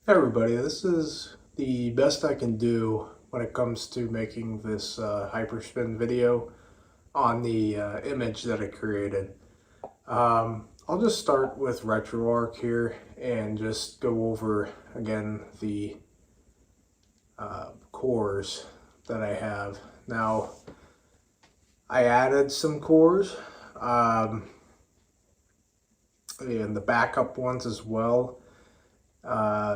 Hey everybody, this is the best I can do when it comes to making this hyperspin video on the image that I created. I'll just start with RetroArch here and just go over again the cores that I have. Now, I added some cores and the backup ones as well.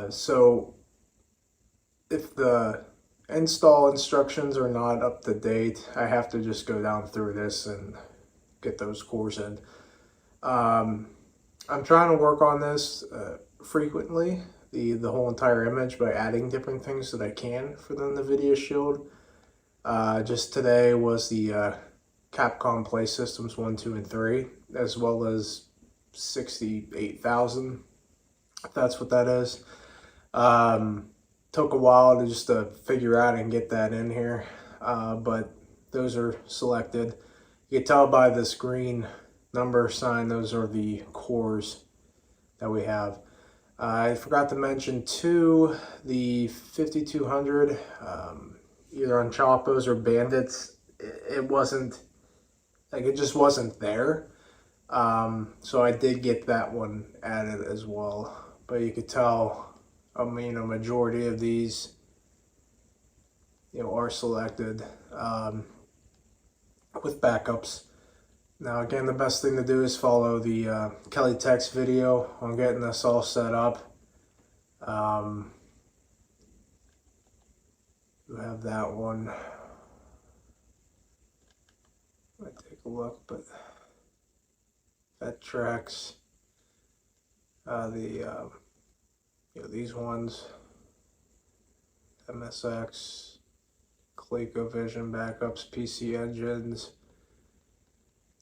So if the install instructions are not up to date, I have to just go down through this and get those cores in. I'm trying to work on this frequently, the whole entire image, by adding different things that I can for the NVIDIA Shield. Just today was the Capcom Play Systems 1, 2, and 3, as well as 68,000, if that's what that is. Took a while to figure out and get that in here, but those are selected. You can tell by this green number sign, those are the cores that we have. I forgot to mention too, the 5200, either on Chopos or Bandits, it wasn't, like, it just wasn't there. So I did get that one added as well, but you could tell, a majority of these, are selected with backups. Now, again, the best thing to do is follow the Kelly Text video on getting this all set up. You have that one. Might take a look, but that tracks these ones, MSX, ColecoVision backups, PC engines,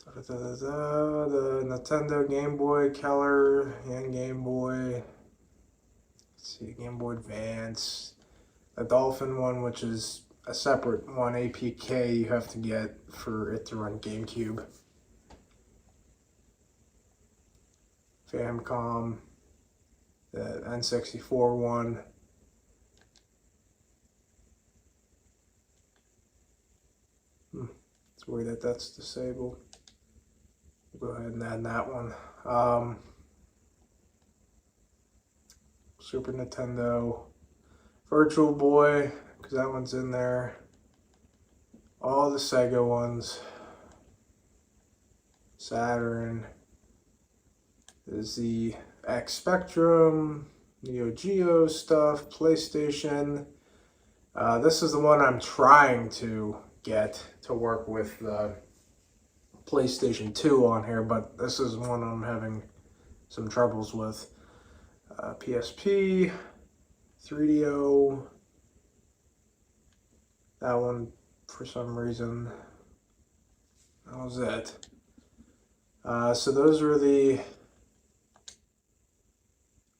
the Nintendo Game Boy Color and Game Boy, let's see, Game Boy Advance, a Dolphin one, which is a separate one, APK you have to get for it to run GameCube, Famicom, the N64 one, it's weird that that's disabled. We'll go ahead and add that one. Super Nintendo, Virtual Boy, because that one's in there. All the Sega ones, Saturn, is the X Spectrum, Neo Geo stuff, PlayStation. This is the one I'm trying to get to work with the PlayStation 2 on here, but this is one I'm having some troubles with. PSP, 3DO, that one for some reason, that was it. So those are the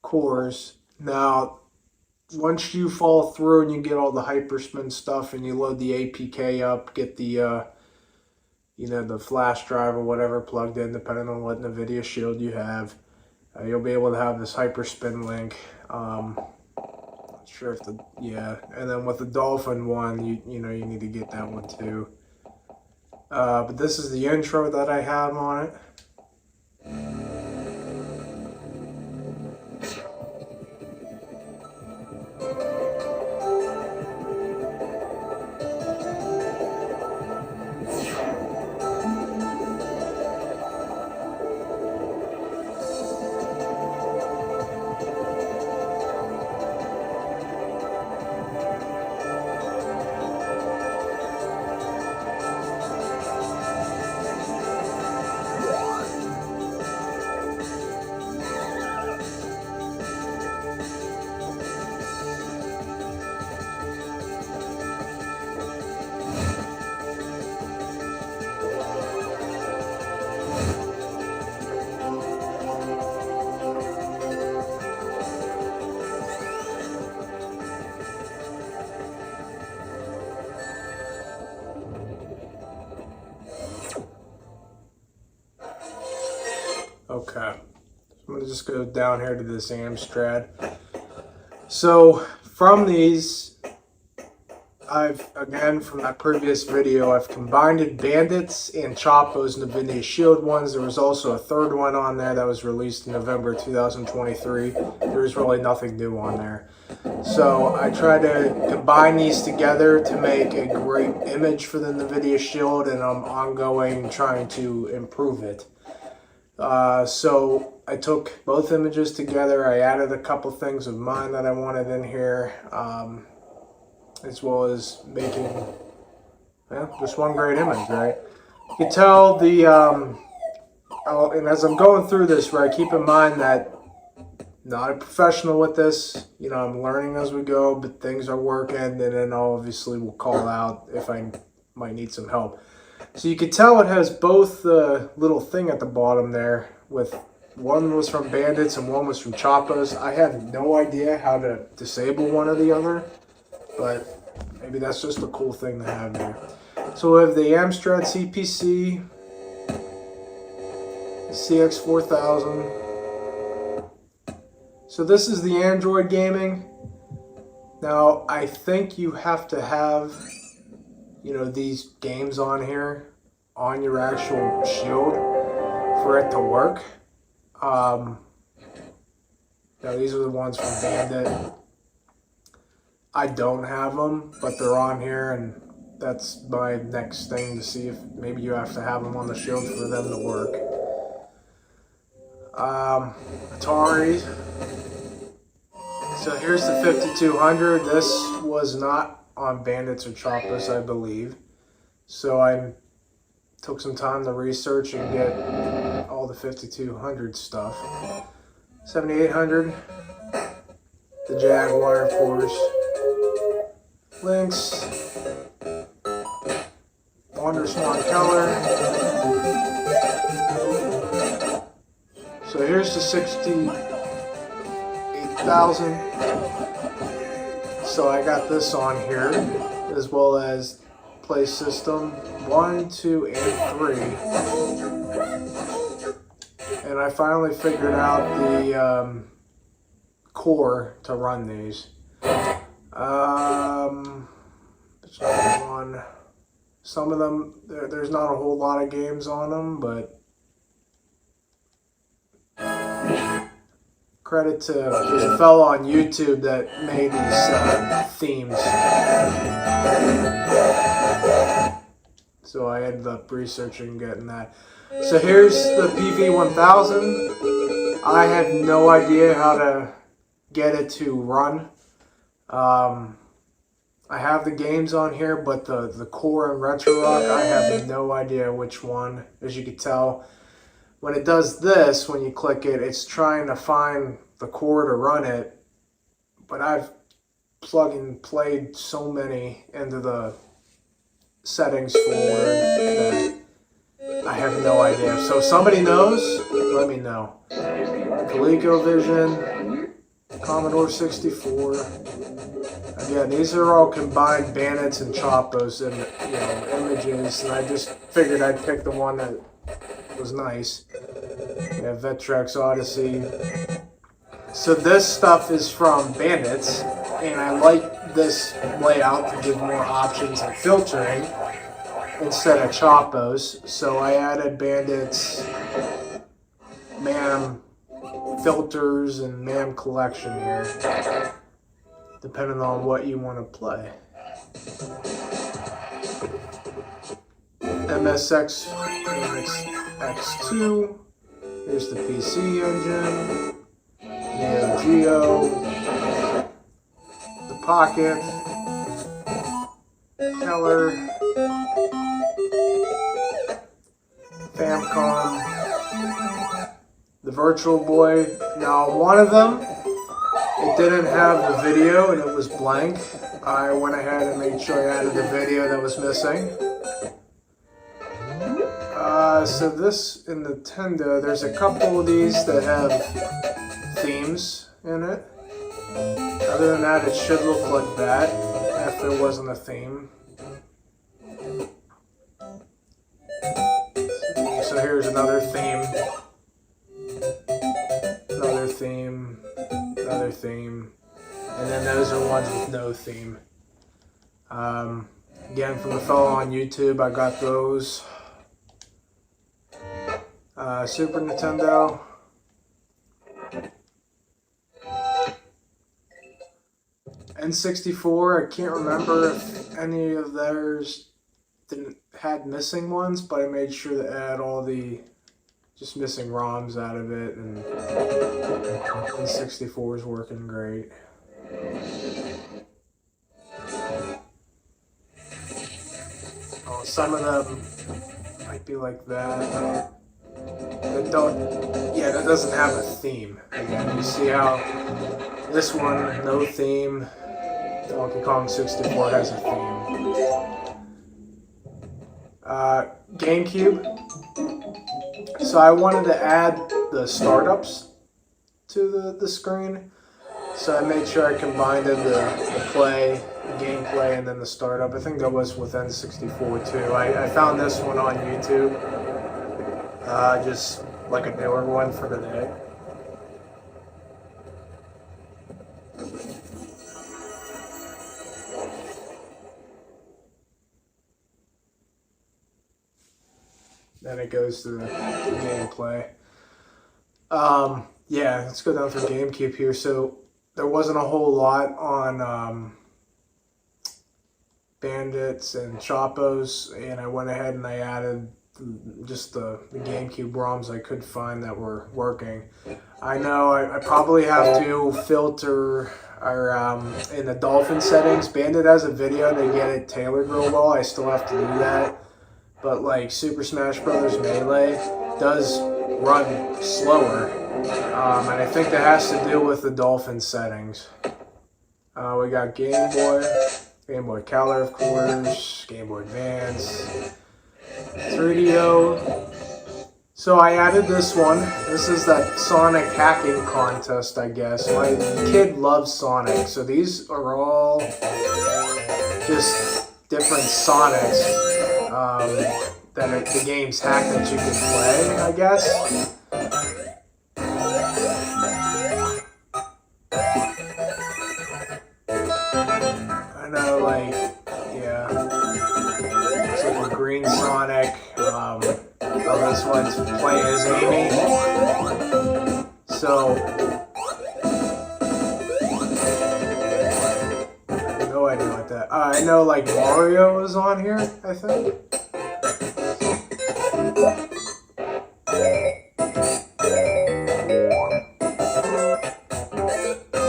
cores. Now, once you fall through and you get all the hyperspin stuff and you load the APK up, get the the flash drive or whatever plugged in, depending on what NVIDIA Shield you have, you'll be able to have this hyperspin link. Not sure if and then with the Dolphin one, you need to get that one too. But this is the intro that I have on it. Okay, so I'm gonna just go down here to this Amstrad. So from these, from that previous video, I've combined Bandits and Choppo's NVIDIA Shield ones. There was also a third one on there that was released in November 2023. There's really nothing new on there. So I tried to combine these together to make a great image for the NVIDIA Shield, and I'm ongoing trying to improve it. So I took both images together. I added a couple things of mine that I wanted in here, as well as making just one great image, right? You can tell the, and as I'm going through this, right, keep in mind that not a professional with this, you know, I'm learning as we go, but things are working, and then obviously we'll call out if I might need some help. So you can tell it has both the little thing at the bottom there, with one was from Bandits and one was from Choppo's. I have no idea how to disable one or the other, but maybe that's just a cool thing to have there. So we have the Amstrad CPC, CX4000. So this is the Android gaming. Now I think you have to have, you know, these games on here on your actual Shield for it to work. Now these are the ones from Bandit. I don't have them, but they're on here, and that's my next thing to see if maybe you have to have them on the Shield for them to work. Atari. So here's the 5200. This was not on Bandits or Choppo's, I believe. So I took some time to research and get all the 5200 stuff. 7800. The Jaguar, of course. Lynx. Wonderswan Keller. So here's the 68,000. So I got this on here, as well as Play System 1, 2, and 3. And I finally figured out the core to run these. Some of them, there's not a whole lot of games on them, but credit to, there's a fellow on YouTube that made these themes. So I ended up researching getting that. So here's the PV1000. I have no idea how to get it to run. I have the games on here, but the core and RetroArch, I have no idea which one. As you can tell, when it does this, when you click it, it's trying to find the core to run it. But I've plugged and played so many into the settings forward that I have no idea. So if somebody knows, let me know. ColecoVision, Commodore 64. Again, these are all combined Bandits and Choppo's and, you know, images, and I just figured I'd pick the one that was nice. Yeah, Vectrex Odyssey. So this stuff is from Bandits, and I like this layout to give more options and filtering instead of Choppo's. So I added Bandits, MAM filters, and MAM collection here, depending on what you want to play. MSX X2. Here's the PC engine. Neo Geo. The Pocket. Keller. Famicom. The Virtual Boy. Now, one of them, it didn't have the video and it was blank. I went ahead and made sure I added the video that was missing. So this in Nintendo, there's a couple of these that have themes in it. Other than that, it should look like that if there wasn't a theme. So here's another theme. Another theme. Another theme. And then those are ones with no theme. Again, from the fellow on YouTube, I got those. Super Nintendo. N64, I can't remember if any of theirs had missing ones, but I made sure to add all the just missing ROMs out of it, and N64 is working great. Oh, some of them might be like that. That don't, yeah, that doesn't have a theme. Again, you see how this one, no theme. Donkey Kong 64 has a theme. GameCube. So I wanted to add the startups to the screen. So I made sure I combined the gameplay, and then the startup. I think that was with N64 too. I found this one on YouTube. Just like a newer one for today. Then it goes to the gameplay. Yeah, let's go down through GameCube here. So there wasn't a whole lot on Bandits and Chopos, and I went ahead and I added just the GameCube ROMs I could find that were working. I know I probably have to filter or in the Dolphin settings. Bandit has a video to get it tailored real well. I still have to do that. But like Super Smash Bros. Melee does run slower, and I think that has to do with the Dolphin settings. We got Game Boy Color, of course, Game Boy Advance, 3DO. So I added this one. This is that Sonic hacking contest, I guess. My kid loves Sonic, so these are all just different Sonics. That the game's hack that you can play, I guess. I know, like, yeah. It's like a green Sonic. Oh, this one's playing as Amy. So, I have no idea what that. I know, like, Mario is on here, I think.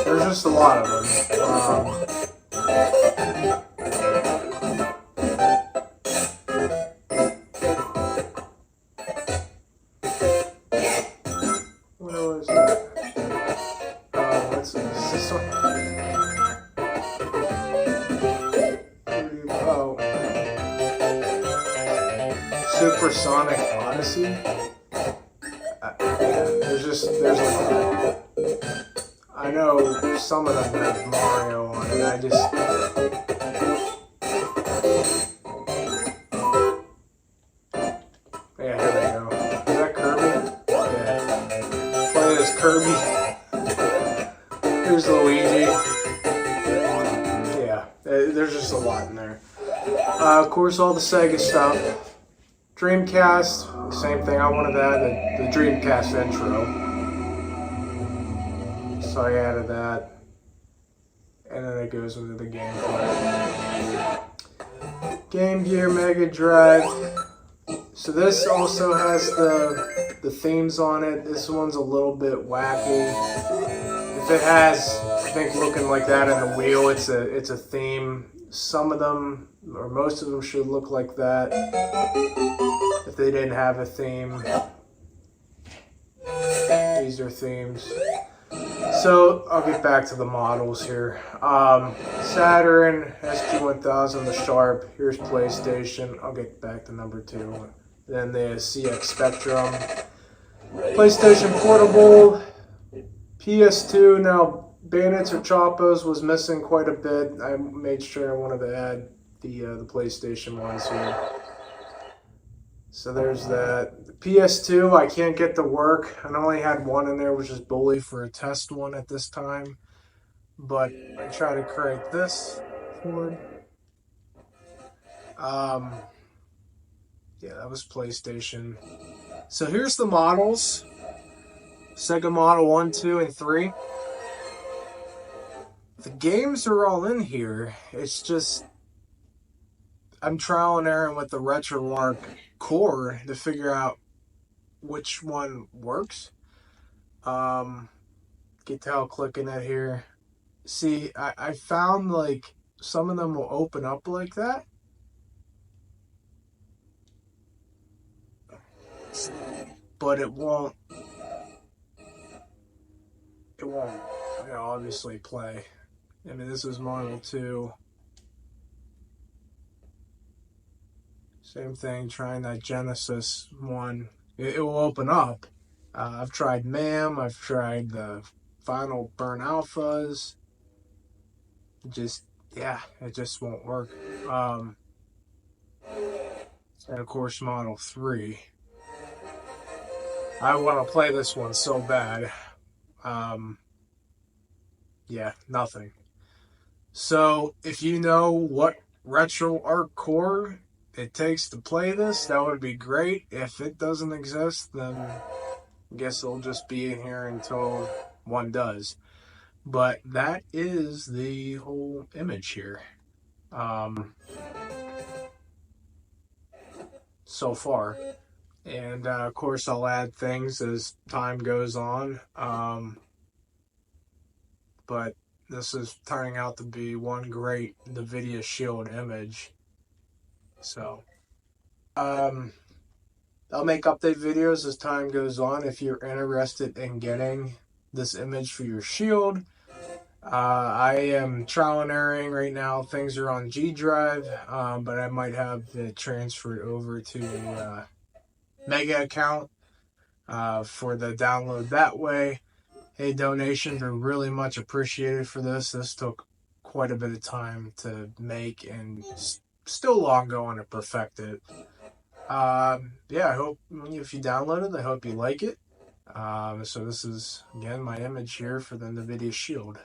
There's just a lot of them. What was that? What's this? Is this one? Oh. Supersonic Odyssey? Yeah, there's a lot. I know some of them have Mario on it. I just. Yeah, here we go. Is that Kirby? Yeah. Play as Kirby. Here's Luigi. Yeah, there's just a lot in there. Of course, all the Sega stuff. Dreamcast, same thing. I wanted to add the Dreamcast intro. So I added that. And then it goes into the gameplay. Game Gear, Mega Drive. So this also has the themes on it. This one's a little bit wacky. If it has, I think, looking like that in the wheel, it's a theme. Some of them, or most of them, should look like that if they didn't have a theme. These are themes. So I'll get back to the models here. Saturn, SG-1000, the Sharp. Here's PlayStation. I'll get back to number 2. Then the CX Spectrum. PlayStation Portable. PS2. Now, Bandits or Chopos was missing quite a bit. I made sure I wanted to add the PlayStation ones here. So there's that. The PS2, I can't get to work. I only had one in there, which is Bully for a test one at this time. but I try to create this board. Yeah, that was PlayStation. So here's the models. Sega Model 1, 2, and 3. The games are all in here. It's just I'm trial and error with the RetroArch core to figure out which one works. Get to how clicking it here. See, I found like some of them will open up like that. But it won't, obviously play. I mean, this is Model 2. Same thing, trying that Genesis one. It will open up. I've tried MAM, I've tried the Final Burn Alphas. It just won't work. And of course, Model 3. I want to play this one so bad. Yeah, nothing. So, if you know what RetroArch core it takes to play this, that would be great. If it doesn't exist, then I guess it'll just be in here until one does. But that is the whole image here. So far. And of course, I'll add things as time goes on. But this is turning out to be one great NVIDIA Shield image. So, I'll make update videos as time goes on if you're interested in getting this image for your Shield. I am trial and erroring right now. Things are on G Drive, but I might have it transferred over to the Mega account for the download that way. Hey, donations are really much appreciated for this. This took quite a bit of time to make and still ongoing to perfect it. Yeah, I hope if you download it, I hope you like it. So this is, again, my image here for the NVIDIA Shield.